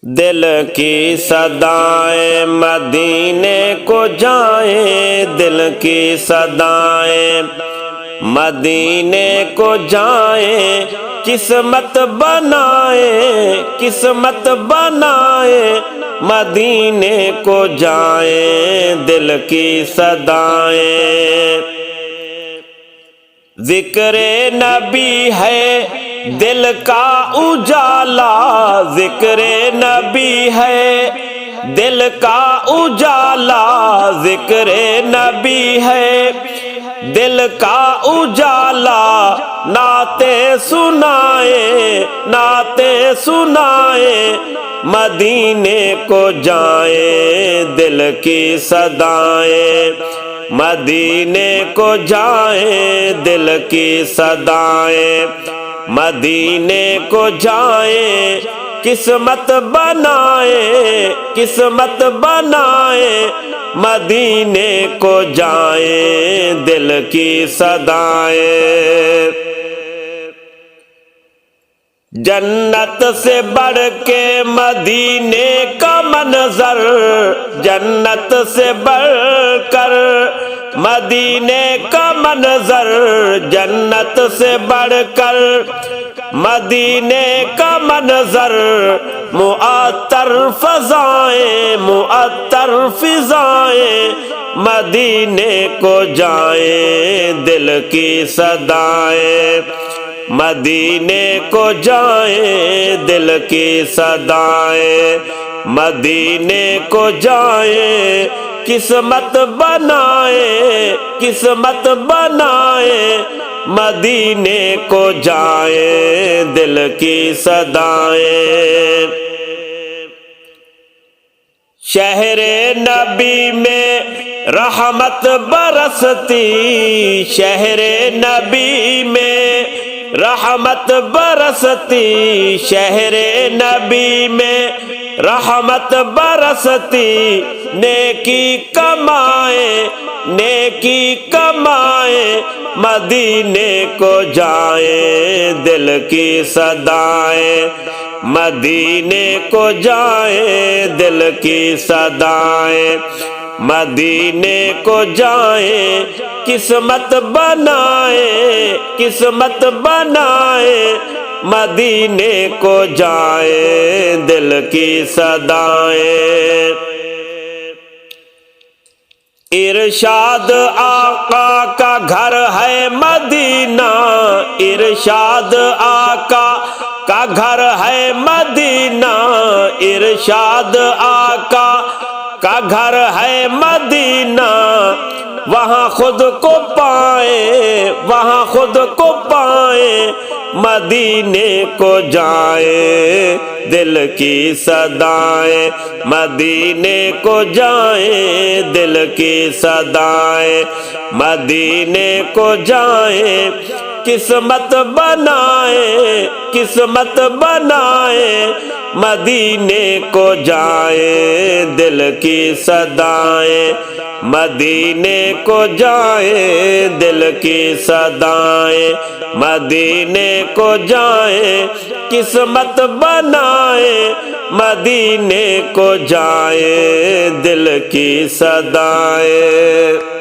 دل کی صدائیں مدینے کو جائیں، دل کی صدائیں مدینے کو جائیں، قسمت بنائیں، قسمت بنائیں، مدینے کو جائیں، دل کی صدائیں۔ ذکر نبی ہے دل کا اجالا، ذکر نبی ہے دل کا اجالا، ذکر نبی ہے دل کا اجالا، نعتیں سنائیں، نعتیں سنائیں، مدینے کو جائیں، دل کی صدائیں مدینے کو جائیں، دل کی صدائیں مدینے کو جائیں، قسمت بنائیں، قسمت بنائیں، مدینے کو جائیں، دل کی صدائیں۔ جنت سے بڑھ کے مدینے کا منظر، جنت سے بڑھ کر مدینے کا منظر، جنت سے بڑھ کر مدینے کا منظر، معطر فضائیں، معطر فضائیں، مدینے کو جائیں، دل کی صدائیں مدینے کو جائیں، دل کی صدائیں مدینے کو جائیں، قسمت بنائیں، قسمت بنائیں، مدینے کو جائیں، دل کی صدائیں۔ شہر نبی میں رحمت برستی، شہر نبی میں رحمت برستی، شہر نبی میں رحمت برستی، نیکی کمائیں، نیکی کمائیں، مدینے کو جائیں، دل کی صدائیں مدینے کو جائیں، دل کی صدائیں مدینے کو جائیں، قسمت بنائیں، قسمت بنائیں، مدینے کو جائیں، دل کی صدائیں۔ ارشاد آقا کا گھر ہے مدینہ، ارشاد آقا کا گھر ہے مدینہ، ارشاد آقا کا گھر ہے مدینہ، وہاں خود کو پائیں، وہاں خود کو پائیں، مدینے کو جائیں، دل کی صدائیں مدینے کو جائیں، دل کی صدائیں مدینے کو جائیں، قسمت بنائیں، قسمت بنائیں، مدینے کو جائیں، دل کی صدائیں مدینے کو جائیں، دل کی صدائیں مدینے کو جائیں، قسمت بنائیں، مدینے کو جائیں، دل کی صدائیں۔